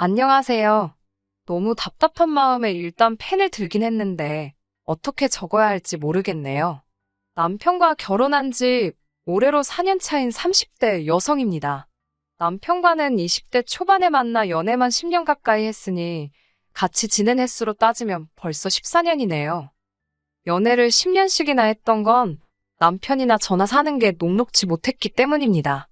안녕하세요. 너무 답답한 마음에 일단 펜을 들긴 했는데 어떻게 적어야 할지 모르겠네요. 남편과 결혼한 지 올해로 4년 차인 30대 여성입니다. 남편과는 20대 초반에 만나 연애만 10년 가까이 했으니 같이 지낸 횟수로 따지면 벌써 14년이네요. 연애를 10년씩이나 했던 건 남편이나 저나 사는 게 녹록지 못했기 때문입니다.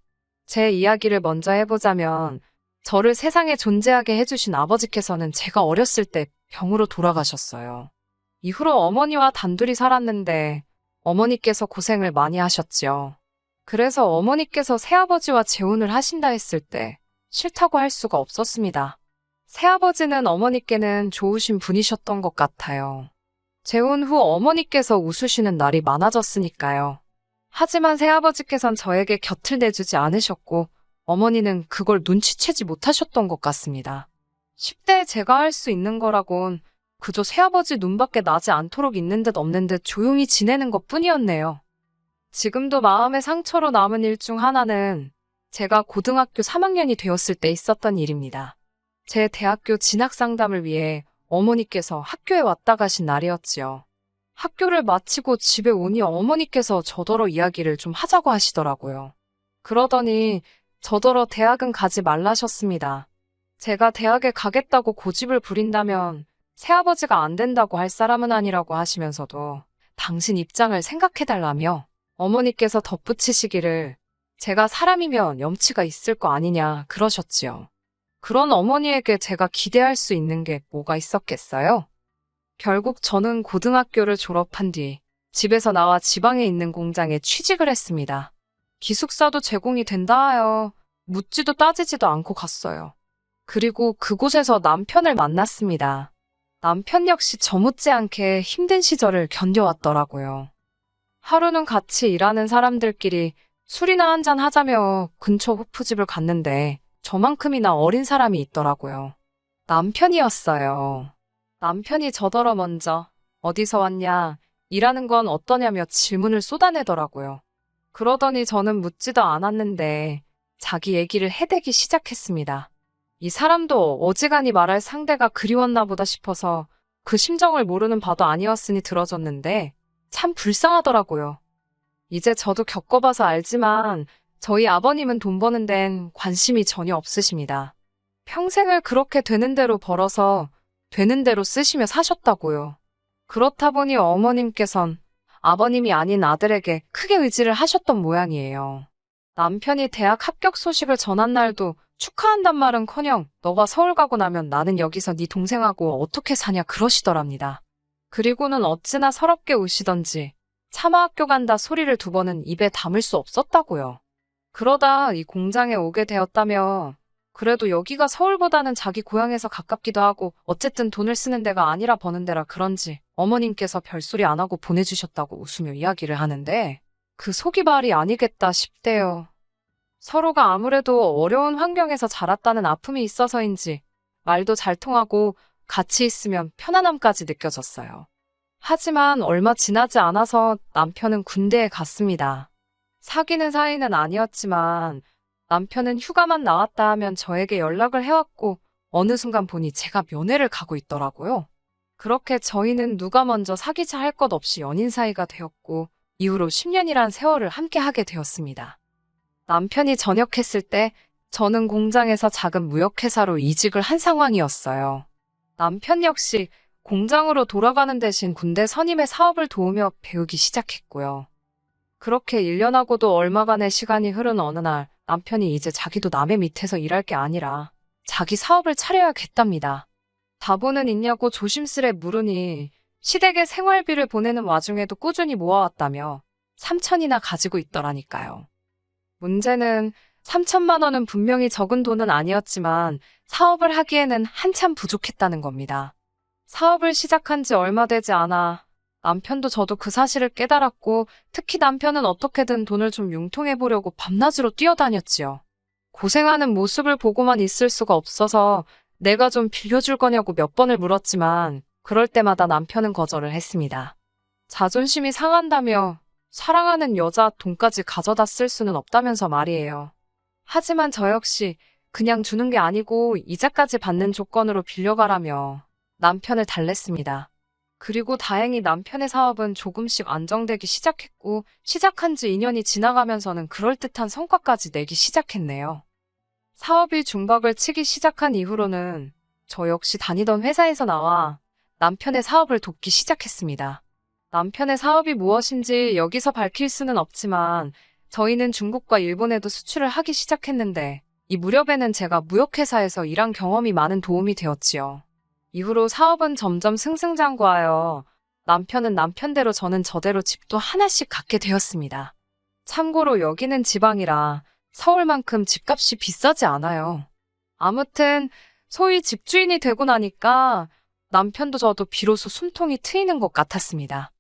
제 이야기를 먼저 해보자면 저를 세상에 존재하게 해주신 아버지께서는 제가 어렸을 때 병으로 돌아가셨어요. 이후로 어머니와 단둘이 살았는데 어머니께서 고생을 많이 하셨지요. 그래서 어머니께서 새아버지와 재혼을 하신다 했을 때 싫다고 할 수가 없었습니다. 새아버지는 어머니께는 좋으신 분이셨던 것 같아요. 재혼 후 어머니께서 웃으시는 날이 많아졌으니까요. 하지만 새아버지께선 저에게 곁을 내주지 않으셨고 어머니는 그걸 눈치채지 못하셨던 것 같습니다. 10대에 제가 할 수 있는 거라곤 그저 새아버지 눈밖에 나지 않도록 있는 듯 없는 듯 조용히 지내는 것 뿐이었네요. 지금도 마음의 상처로 남은 일 중 하나는 제가 고등학교 3학년이 되었을 때 있었던 일입니다. 제 대학교 진학 상담을 위해 어머니께서 학교에 왔다 가신 날이었지요. 학교를 마치고 집에 오니 어머니께서 저더러 이야기를 좀 하자고 하시더라고요. 그러더니 저더러 대학은 가지 말라셨습니다. 제가 대학에 가겠다고 고집을 부린다면 새아버지가 안 된다고 할 사람은 아니라고 하시면서도 당신 입장을 생각해달라며 어머니께서 덧붙이시기를 제가 사람이면 염치가 있을 거 아니냐 그러셨지요. 그런 어머니에게 제가 기대할 수 있는 게 뭐가 있었겠어요? 결국 저는 고등학교를 졸업한 뒤 집에서 나와 지방에 있는 공장에 취직을 했습니다. 기숙사도 제공이 된다 하여 묻지도 따지지도 않고 갔어요. 그리고 그곳에서 남편을 만났습니다. 남편 역시 저 못지않게 힘든 시절을 견뎌왔더라고요. 하루는 같이 일하는 사람들끼리 술이나 한잔 하자며 근처 호프집을 갔는데 저만큼이나 어린 사람이 있더라고요. 남편이었어요. 남편이 저더러 먼저 어디서 왔냐, 일하는 건 어떠냐며 질문을 쏟아내더라고요. 그러더니 저는 묻지도 않았는데 자기 얘기를 해대기 시작했습니다. 이 사람도 어지간히 말할 상대가 그리웠나 보다 싶어서 그 심정을 모르는 바도 아니었으니 들어줬는데 참 불쌍하더라고요. 이제 저도 겪어봐서 알지만 저희 아버님은 돈 버는 데는 관심이 전혀 없으십니다. 평생을 그렇게 되는 대로 벌어서 되는 대로 쓰시며 사셨다고요. 그렇다 보니 어머님께선 아버님이 아닌 아들에게 크게 의지를 하셨던 모양이에요. 남편이 대학 합격 소식을 전한 날도 축하한단 말은커녕 너가 서울 가고 나면 나는 여기서 네 동생하고 어떻게 사냐 그러시더랍니다. 그리고는 어찌나 서럽게 우시던지 차마 학교 간다 소리를 두 번은 입에 담을 수 없었다고요. 그러다 이 공장에 오게 되었다며 그래도 여기가 서울보다는 자기 고향에서 가깝기도 하고 어쨌든 돈을 쓰는 데가 아니라 버는 데라 그런지 어머님께서 별소리 안 하고 보내주셨다고 웃으며 이야기를 하는데 그 속이 말이 아니겠다 싶대요. 서로가 아무래도 어려운 환경에서 자랐다는 아픔이 있어서인지 말도 잘 통하고 같이 있으면 편안함까지 느껴졌어요. 하지만 얼마 지나지 않아서 남편은 군대에 갔습니다. 사귀는 사이는 아니었지만 남편은 휴가만 나왔다 하면 저에게 연락을 해왔고 어느 순간 보니 제가 면회를 가고 있더라고요. 그렇게 저희는 누가 먼저 사귀자 할 것 없이 연인 사이가 되었고 이후로 10년이란 세월을 함께 하게 되었습니다. 남편이 전역했을 때 저는 공장에서 작은 무역회사로 이직을 한 상황이었어요. 남편 역시 공장으로 돌아가는 대신 군대 선임의 사업을 도우며 배우기 시작했고요. 그렇게 1년하고도 얼마간의 시간이 흐른 어느 날 남편이 이제 자기도 남의 밑에서 일할 게 아니라 자기 사업을 차려야겠답니다. 다보는 있냐고 조심스레 물으니 시댁에 생활비를 보내는 와중에도 꾸준히 모아왔다며 3천이나 가지고 있더라니까요. 문제는 3천만 원은 분명히 적은 돈은 아니었지만 사업을 하기에는 한참 부족했다는 겁니다. 사업을 시작한 지 얼마 되지 않아 남편도 저도 그 사실을 깨달았고 특히 남편은 어떻게든 돈을 좀 융통해보려고 밤낮으로 뛰어다녔지요. 고생하는 모습을 보고만 있을 수가 없어서 내가 좀 빌려줄 거냐고 몇 번을 물었지만 그럴 때마다 남편은 거절을 했습니다. 자존심이 상한다며 사랑하는 여자 돈까지 가져다 쓸 수는 없다면서 말이에요. 하지만 저 역시 그냥 주는 게 아니고 이자까지 받는 조건으로 빌려가라며 남편을 달랬습니다. 그리고 다행히 남편의 사업은 조금씩 안정되기 시작했고 시작한 지 2년이 지나가면서는 그럴듯한 성과까지 내기 시작했네요. 사업이 중박을 치기 시작한 이후로는 저 역시 다니던 회사에서 나와 남편의 사업을 돕기 시작했습니다. 남편의 사업이 무엇인지 여기서 밝힐 수는 없지만 저희는 중국과 일본에도 수출을 하기 시작했는데 이 무렵에는 제가 무역회사에서 일한 경험이 많은 도움이 되었지요. 이후로 사업은 점점 승승장구하여 남편은 남편대로 저는 저대로 집도 하나씩 갖게 되었습니다. 참고로 여기는 지방이라 서울만큼 집값이 비싸지 않아요. 아무튼 소위 집주인이 되고 나니까 남편도 저도 비로소 숨통이 트이는 것 같았습니다.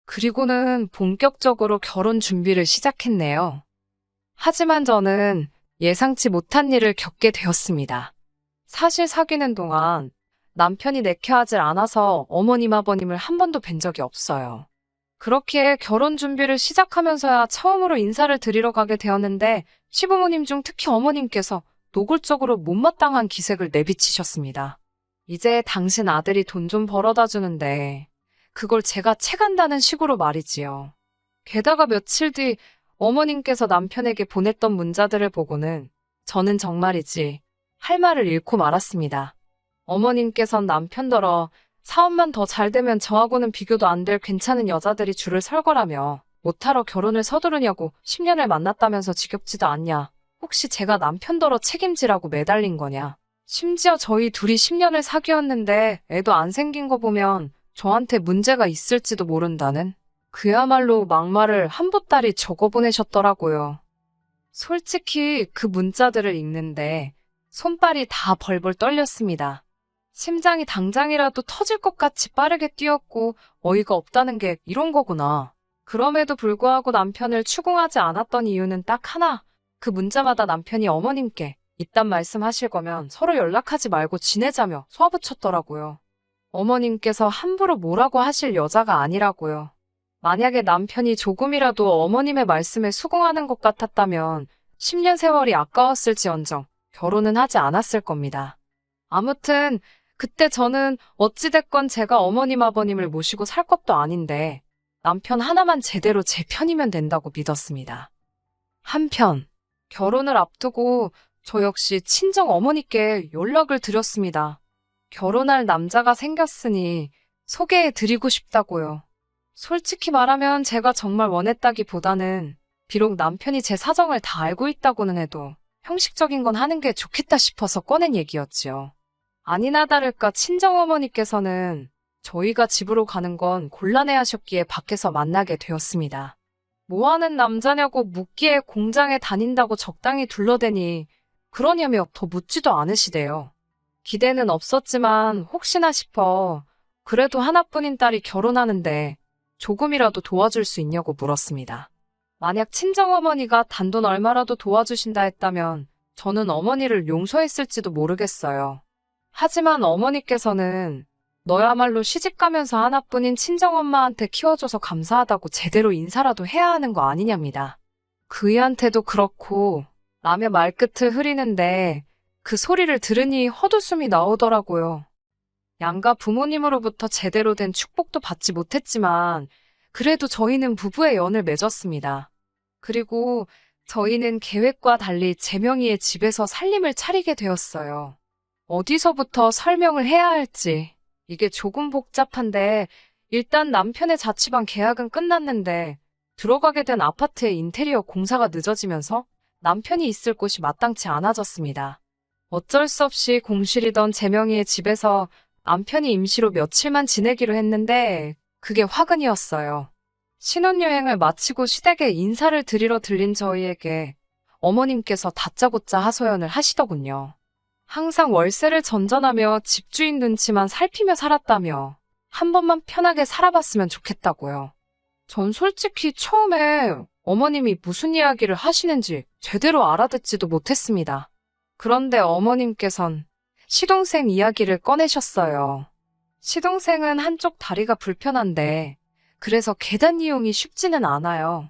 그리고는 본격적으로 결혼 준비를 시작했네요. 하지만 저는 예상치 못한 일을 겪게 되었습니다. 사실 사귀는 동안 남편이 내켜하질 않아서 어머님 아버님을 한 번도 뵌 적이 없어요. 그렇기에 결혼 준비를 시작하면서야 처음으로 인사를 드리러 가게 되었는데 시부모님 중 특히 어머님께서 노골적으로 못마땅한 기색을 내비치셨습니다. 이제 당신 아들이 돈 좀 벌어다 주는데 그걸 제가 채간다는 식으로 말이지요. 게다가 며칠 뒤 어머님께서 남편에게 보냈던 문자들을 보고는 저는 정말이지 할 말을 잃고 말았습니다. 어머님께선 남편더러 사업만 더 잘 되면 저하고는 비교도 안 될 괜찮은 여자들이 줄을 설 거라며 못하러 결혼을 서두르냐고 10년을 만났다면서 지겹지도 않냐. 혹시 제가 남편더러 책임지라고 매달린 거냐. 심지어 저희 둘이 10년을 사귀었는데 애도 안 생긴 거 보면 저한테 문제가 있을지도 모른다는 그야말로 막말을 한 보따리 적어보내셨더라고요. 솔직히 그 문자들을 읽는데 손발이 다 벌벌 떨렸습니다. 심장이 당장이라도 터질 것 같이 빠르게 뛰었고 어이가 없다는 게 이런 거구나. 그럼에도 불구하고 남편을 추궁하지 않았던 이유는 딱 하나. 그 문자마다 남편이 어머님께 이딴 말씀하실 거면 서로 연락하지 말고 지내자며 쏘아붙였더라고요. 어머님께서 함부로 뭐라고 하실 여자가 아니라고요. 만약에 남편이 조금이라도 어머님의 말씀에 수긍하는 것 같았다면 10년 세월이 아까웠을지언정 결혼은 하지 않았을 겁니다. 아무튼 그때 저는 어찌됐건 제가 어머님 아버님을 모시고 살 것도 아닌데 남편 하나만 제대로 제 편이면 된다고 믿었습니다. 한편 결혼을 앞두고 저 역시 친정 어머니께 연락을 드렸습니다. 결혼할 남자가 생겼으니 소개해드리고 싶다고요. 솔직히 말하면 제가 정말 원했다기보다는 비록 남편이 제 사정을 다 알고 있다고는 해도 형식적인 건 하는 게 좋겠다 싶어서 꺼낸 얘기였지요. 아니나 다를까 친정어머니께서는 저희가 집으로 가는 건 곤란해하셨기에 밖에서 만나게 되었습니다. 뭐하는 남자냐고 묻기에 공장에 다닌다고 적당히 둘러대니 그러냐며 더 묻지도 않으시대요. 기대는 없었지만 혹시나 싶어 그래도 하나뿐인 딸이 결혼하는데 조금이라도 도와줄 수 있냐고 물었습니다. 만약 친정어머니가 단돈 얼마라도 도와주신다 했다면 저는 어머니를 용서했을지도 모르겠어요. 하지만 어머니께서는 너야말로 시집가면서 하나뿐인 친정엄마한테 키워줘서 감사하다고 제대로 인사라도 해야 하는 거 아니냐입니다. 그이한테도 그렇고 라며 말끝을 흐리는데 그 소리를 들으니 헛웃음이 나오더라고요. 양가 부모님으로부터 제대로 된 축복도 받지 못했지만 그래도 저희는 부부의 연을 맺었습니다. 그리고 저희는 계획과 달리 제 명의의 집에서 살림을 차리게 되었어요. 어디서부터 설명을 해야 할지 이게 조금 복잡한데 일단 남편의 자취방 계약은 끝났는데 들어가게 된 아파트의 인테리어 공사가 늦어지면서 남편이 있을 곳이 마땅치 않아졌습니다. 어쩔 수 없이 공실이던 제 명의의 집에서 남편이 임시로 며칠만 지내기로 했는데 그게 화근이었어요. 신혼여행을 마치고 시댁에 인사를 드리러 들린 저희에게 어머님께서 다짜고짜 하소연을 하시더군요. 항상 월세를 전전하며 집주인 눈치만 살피며 살았다며 한 번만 편하게 살아봤으면 좋겠다고요. 전 솔직히 처음에 어머님이 무슨 이야기를 하시는지 제대로 알아듣지도 못했습니다. 그런데 어머님께선 시동생 이야기를 꺼내셨어요. 시동생은 한쪽 다리가 불편한데 그래서 계단 이용이 쉽지는 않아요.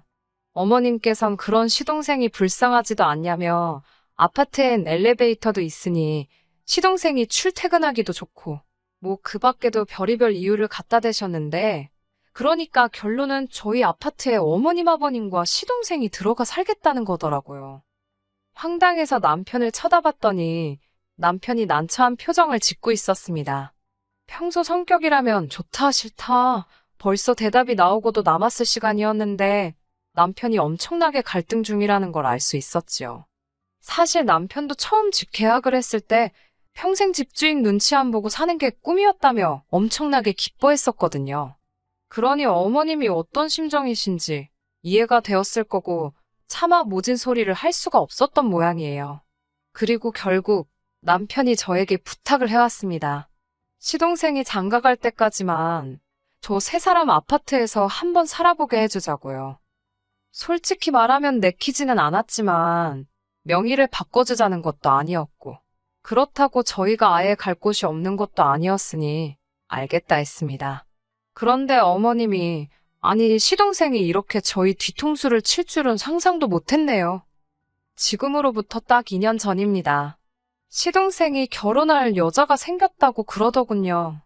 어머님께선 그런 시동생이 불쌍하지도 않냐며 아파트엔 엘리베이터도 있으니 시동생이 출퇴근하기도 좋고 뭐 그 밖에도 별의별 이유를 갖다 대셨는데 그러니까 결론은 저희 아파트에 어머님 아버님과 시동생이 들어가 살겠다는 거더라고요. 황당해서 남편을 쳐다봤더니 남편이 난처한 표정을 짓고 있었습니다. 평소 성격이라면 좋다 싫다 벌써 대답이 나오고도 남았을 시간이었는데 남편이 엄청나게 갈등 중이라는 걸 알 수 있었지요. 사실 남편도 처음 집 계약을 했을 때 평생 집주인 눈치 안 보고 사는 게 꿈이었다며 엄청나게 기뻐했었거든요. 그러니 어머님이 어떤 심정이신지 이해가 되었을 거고 차마 모진 소리를 할 수가 없었던 모양이에요. 그리고 결국 남편이 저에게 부탁을 해왔습니다. 시동생이 장가갈 때까지만 저 세 사람 아파트에서 한번 살아보게 해주자고요. 솔직히 말하면 내키지는 않았지만 명의를 바꿔주자는 것도 아니었고 그렇다고 저희가 아예 갈 곳이 없는 것도 아니었으니 알겠다 했습니다. 그런데 어머님이 아니 시동생이 이렇게 저희 뒤통수를 칠 줄은 상상도 못했네요. 지금으로부터 딱 2년 전입니다. 시동생이 결혼할 여자가 생겼다고 그러더군요.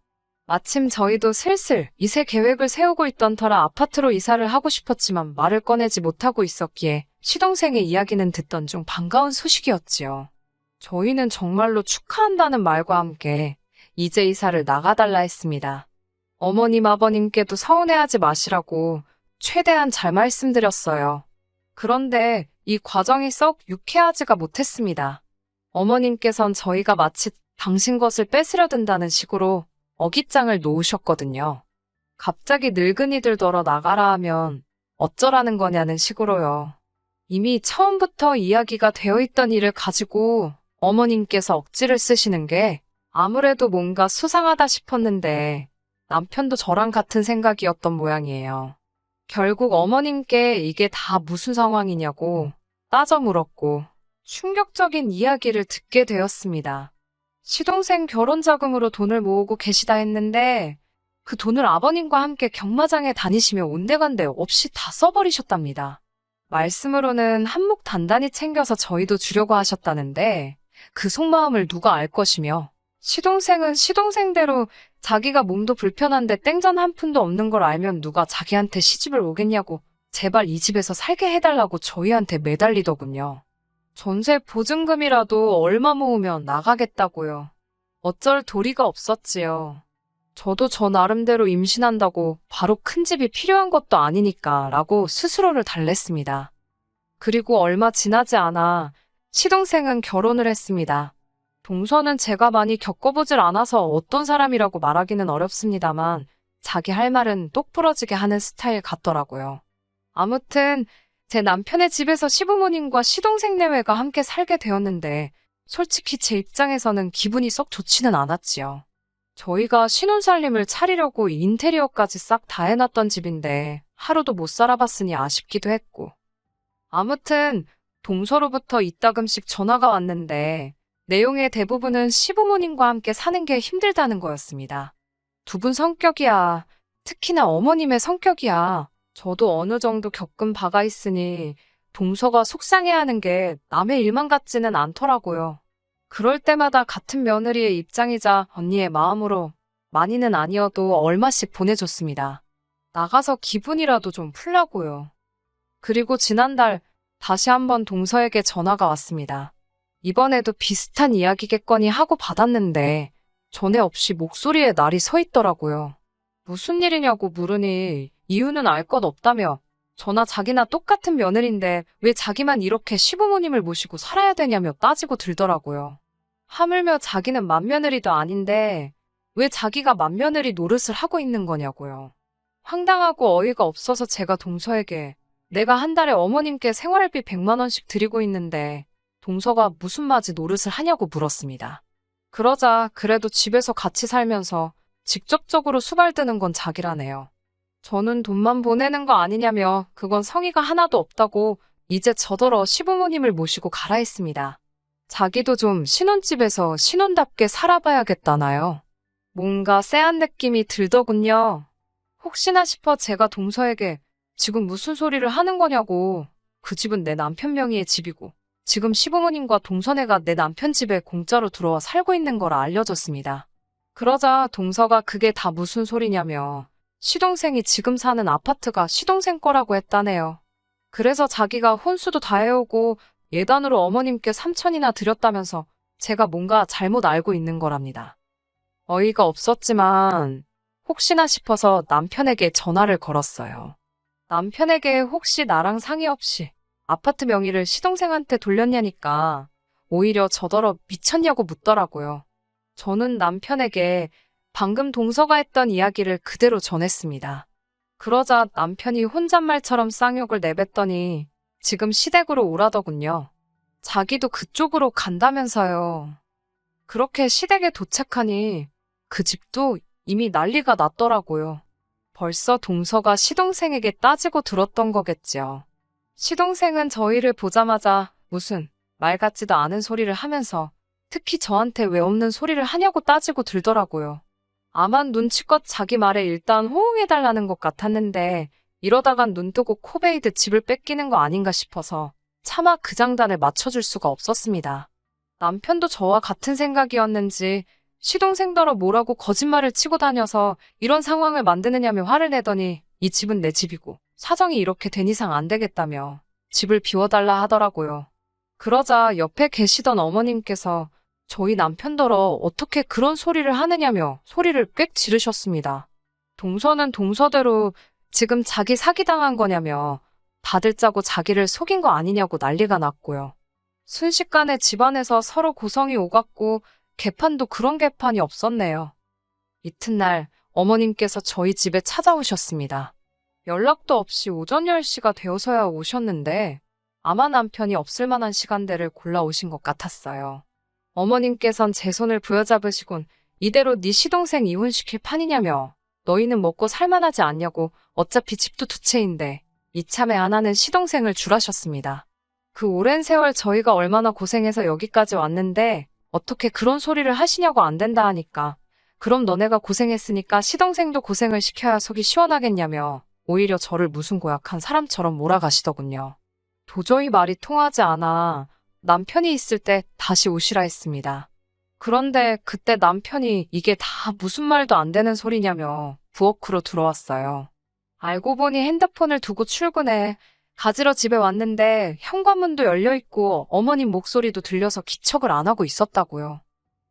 마침 저희도 슬슬 이세 계획을 세우고 있던 터라 아파트로 이사를 하고 싶었지만 말을 꺼내지 못하고 있었기에 시동생의 이야기는 듣던 중 반가운 소식이었지요. 저희는 정말로 축하한다는 말과 함께 이제 이사를 나가달라 했습니다. 어머님 아버님께도 서운해하지 마시라고 최대한 잘 말씀드렸어요. 그런데 이 과정이 썩 유쾌하지가 못했습니다. 어머님께선 저희가 마치 당신 것을 뺏으려 든다는 식으로 어깃장을 놓으셨거든요. 갑자기 늙은이들더러 나가라 하면 어쩌라는 거냐는 식으로요. 이미 처음부터 이야기가 되어 있던 일을 가지고 어머님께서 억지를 쓰시는 게 아무래도 뭔가 수상하다 싶었는데 남편도 저랑 같은 생각이었던 모양이에요. 결국 어머님께 이게 다 무슨 상황이냐고 따져 물었고 충격적인 이야기를 듣게 되었습니다. 시동생 결혼 자금으로 돈을 모으고 계시다 했는데 그 돈을 아버님과 함께 경마장에 다니시며 온데간데 없이 다 써버리셨답니다. 말씀으로는 한몫 단단히 챙겨서 저희도 주려고 하셨다는데 그 속마음을 누가 알 것이며 시동생은 시동생대로 자기가 몸도 불편한데 땡전 한 푼도 없는 걸 알면 누가 자기한테 시집을 오겠냐고 제발 이 집에서 살게 해달라고 저희한테 매달리더군요. 전세 보증금이라도 얼마 모으면 나가겠다고요. 어쩔 도리가 없었지요. 저도 저 나름대로 임신한다고 바로 큰 집이 필요한 것도 아니니까 라고 스스로를 달랬습니다. 그리고 얼마 지나지 않아 시동생은 결혼을 했습니다. 동서는 제가 많이 겪어보질 않아서 어떤 사람이라고 말하기는 어렵습니다만 자기 할 말은 똑부러지게 하는 스타일 같더라고요. 아무튼 제 남편의 집에서 시부모님과 시동생 내외가 함께 살게 되었는데 솔직히 제 입장에서는 기분이 썩 좋지는 않았지요. 저희가 신혼살림을 차리려고 인테리어까지 싹 다 해놨던 집인데 하루도 못 살아봤으니 아쉽기도 했고 아무튼 동서로부터 이따금씩 전화가 왔는데 내용의 대부분은 시부모님과 함께 사는 게 힘들다는 거였습니다. 두 분 성격이야. 특히나 어머님의 성격이야. 저도 어느 정도 겪은 바가 있으니 동서가 속상해하는 게 남의 일만 같지는 않더라고요. 그럴 때마다 같은 며느리의 입장이자 언니의 마음으로 많이는 아니어도 얼마씩 보내줬습니다. 나가서 기분이라도 좀 풀라고요. 그리고 지난달 다시 한번 동서에게 전화가 왔습니다. 이번에도 비슷한 이야기겠거니 하고 받았는데 전에 없이 목소리에 날이 서 있더라고요. 무슨 일이냐고 물으니 이유는 알 것 없다며 저나 자기나 똑같은 며느리인데 왜 자기만 이렇게 시부모님을 모시고 살아야 되냐며 따지고 들더라고요. 하물며 자기는 맏며느리도 아닌데 왜 자기가 맏며느리 노릇을 하고 있는 거냐고요. 황당하고 어이가 없어서 제가 동서에게 내가 한 달에 어머님께 생활비 100만 원씩 드리고 있는데 동서가 무슨 맞이 노릇을 하냐고 물었습니다. 그러자 그래도 집에서 같이 살면서 직접적으로 수발드는 건 자기라네요. 저는 돈만 보내는 거 아니냐며 그건 성의가 하나도 없다고 이제 저더러 시부모님을 모시고 가라 했습니다. 자기도 좀 신혼집에서 신혼답게 살아봐야겠다나요. 뭔가 쎄한 느낌이 들더군요. 혹시나 싶어 제가 동서에게 지금 무슨 소리를 하는 거냐고 그 집은 내 남편 명의의 집이고 지금 시부모님과 동서네가 내 남편 집에 공짜로 들어와 살고 있는 걸 알려줬습니다. 그러자 동서가 그게 다 무슨 소리냐며 시동생이 지금 사는 아파트가 시동생 거라고 했다네요. 그래서 자기가 혼수도 다 해오고 예단으로 어머님께 3천이나 드렸다면서 제가 뭔가 잘못 알고 있는 거랍니다. 어이가 없었지만 혹시나 싶어서 남편에게 전화를 걸었어요. 남편에게 혹시 나랑 상의 없이 아파트 명의를 시동생한테 돌렸냐니까 오히려 저더러 미쳤냐고 묻더라고요. 저는 남편에게 방금 동서가 했던 이야기를 그대로 전했습니다. 그러자 남편이 혼잣말처럼 쌍욕을 내뱉더니 지금 시댁으로 오라더군요. 자기도 그쪽으로 간다면서요. 그렇게 시댁에 도착하니 그 집도 이미 난리가 났더라고요. 벌써 동서가 시동생에게 따지고 들었던 거겠지요. 시동생은 저희를 보자마자 무슨 말 같지도 않은 소리를 하면서 특히 저한테 왜 없는 소리를 하냐고 따지고 들더라고요. 아만 눈치껏 자기 말에 일단 호응해달라는 것 같았는데 이러다간 눈 뜨고 코 베이듯 집을 뺏기는 거 아닌가 싶어서 차마 그 장단을 맞춰줄 수가 없었습니다. 남편도 저와 같은 생각이었는지 시동생더러 뭐라고 거짓말을 치고 다녀서 이런 상황을 만드느냐며 화를 내더니 이 집은 내 집이고 사정이 이렇게 된 이상 안 되겠다며 집을 비워달라 하더라고요. 그러자 옆에 계시던 어머님께서 저희 남편더러 어떻게 그런 소리를 하느냐며 소리를 꽥 지르셨습니다. 동서는 동서대로 지금 자기 사기당한 거냐며 다들 짜고 자기를 속인 거 아니냐고 난리가 났고요. 순식간에 집안에서 서로 고성이 오갔고 개판도 그런 개판이 없었네요. 이튿날 어머님께서 저희 집에 찾아오셨습니다. 연락도 없이 오전 10시가 되어서야 오셨는데 아마 남편이 없을 만한 시간대를 골라오신 것 같았어요. 어머님께선 제 손을 부여잡으시곤 이대로 네 시동생 이혼시킬 판이냐며 너희는 먹고 살만하지 않냐고 어차피 집도 두 채인데 이참에 안 하는 시동생을 줄하셨습니다. 그 오랜 세월 저희가 얼마나 고생해서 여기까지 왔는데 어떻게 그런 소리를 하시냐고 안 된다 하니까 그럼 너네가 고생했으니까 시동생도 고생을 시켜야 속이 시원하겠냐며 오히려 저를 무슨 고약한 사람처럼 몰아가시더군요. 도저히 말이 통하지 않아 남편이 있을 때 다시 오시라 했습니다. 그런데 그때 남편이 이게 다 무슨 말도 안 되는 소리냐며 부엌으로 들어왔어요. 알고 보니 핸드폰을 두고 출근해 가지러 집에 왔는데 현관문도 열려있고 어머님 목소리도 들려서 기척을 안 하고 있었다고요.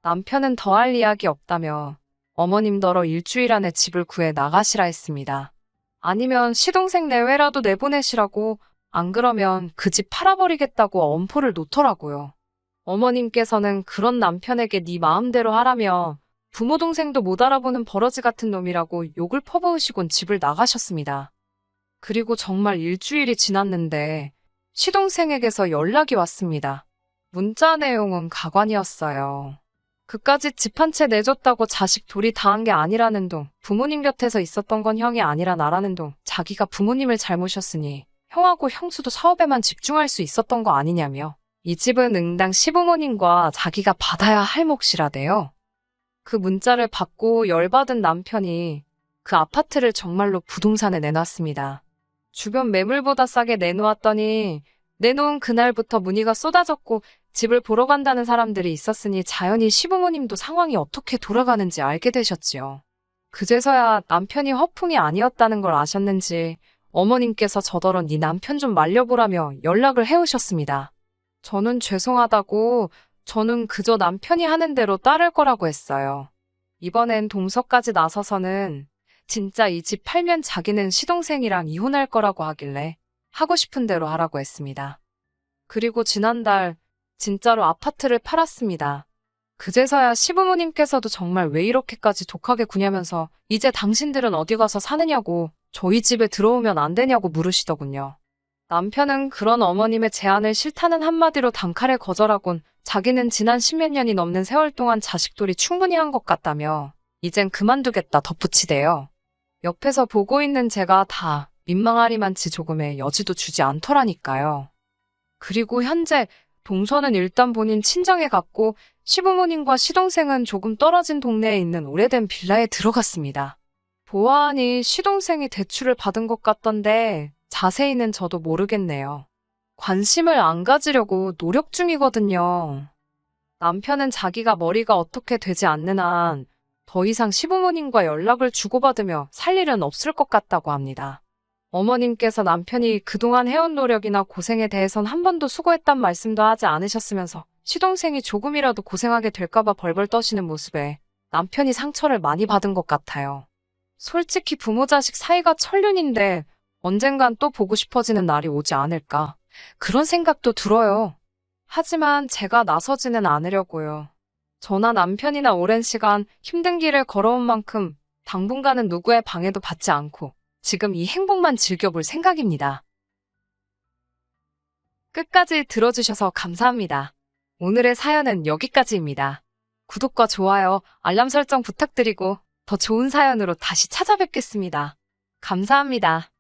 남편은 더할 이야기 없다며 어머님더러 일주일 안에 집을 구해 나가시라 했습니다. 아니면 시동생 내외라도 내보내시라고 안 그러면 그 집 팔아버리겠다고 엄포를 놓더라고요. 어머님께서는 그런 남편에게 네 마음대로 하라며 부모 동생도 못 알아보는 버러지 같은 놈이라고 욕을 퍼부으시곤 집을 나가셨습니다. 그리고 정말 일주일이 지났는데 시동생에게서 연락이 왔습니다. 문자 내용은 가관이었어요. 그까짓 집 한 채 내줬다고 자식 돌이 당한 게 아니라는 둥, 부모님 곁에서 있었던 건 형이 아니라 나라는 둥, 자기가 부모님을 잘 모셨으니 형하고 형수도 사업에만 집중할 수 있었던 거 아니냐며 이 집은 응당 시부모님과 자기가 받아야 할 몫이라대요. 그 문자를 받고 열받은 남편이 그 아파트를 정말로 부동산에 내놨습니다. 주변 매물보다 싸게 내놓았더니 내놓은 그날부터 문의가 쏟아졌고 집을 보러 간다는 사람들이 있었으니 자연히 시부모님도 상황이 어떻게 돌아가는지 알게 되셨지요. 그제서야 남편이 허풍이 아니었다는 걸 아셨는지 어머님께서 저더러 네 남편 좀 말려보라며 연락을 해오셨습니다. 저는 죄송하다고 저는 그저 남편이 하는 대로 따를 거라고 했어요. 이번엔 동서까지 나서서는 진짜 이 집 팔면 자기는 시동생이랑 이혼할 거라고 하길래 하고 싶은 대로 하라고 했습니다. 그리고 지난달 진짜로 아파트를 팔았습니다. 그제서야 시부모님께서도 정말 왜 이렇게까지 독하게 구냐면서 이제 당신들은 어디 가서 사느냐고 저희 집에 들어오면 안 되냐고 물으시더군요. 남편은 그런 어머님의 제안을 싫다는 한마디로 단칼에 거절하곤 자기는 지난 10몇 년이 넘는 세월 동안 자식돌이 충분히 한 것 같다며 이젠 그만두겠다 덧붙이대요. 옆에서 보고 있는 제가 다 민망하리만치 조금의 여지도 주지 않더라니까요. 그리고 현재 동서는 일단 본인 친정에 갔고 시부모님과 시동생은 조금 떨어진 동네에 있는 오래된 빌라에 들어갔습니다. 보아하니 시동생이 대출을 받은 것 같던데 자세히는 저도 모르겠네요. 관심을 안 가지려고 노력 중이거든요. 남편은 자기가 머리가 어떻게 되지 않는 한 더 이상 시부모님과 연락을 주고받으며 살 일은 없을 것 같다고 합니다. 어머님께서 남편이 그동안 해온 노력이나 고생에 대해선 한 번도 수고했단 말씀도 하지 않으셨으면서 시동생이 조금이라도 고생하게 될까봐 벌벌 떠시는 모습에 남편이 상처를 많이 받은 것 같아요. 솔직히 부모 자식 사이가 천륜인데 언젠간 또 보고 싶어지는 날이 오지 않을까. 그런 생각도 들어요. 하지만 제가 나서지는 않으려고요. 저나 남편이나 오랜 시간 힘든 길을 걸어온 만큼 당분간은 누구의 방해도 받지 않고 지금 이 행복만 즐겨볼 생각입니다. 끝까지 들어주셔서 감사합니다. 오늘의 사연은 여기까지입니다. 구독과 좋아요, 알람 설정 부탁드리고 더 좋은 사연으로 다시 찾아뵙겠습니다. 감사합니다.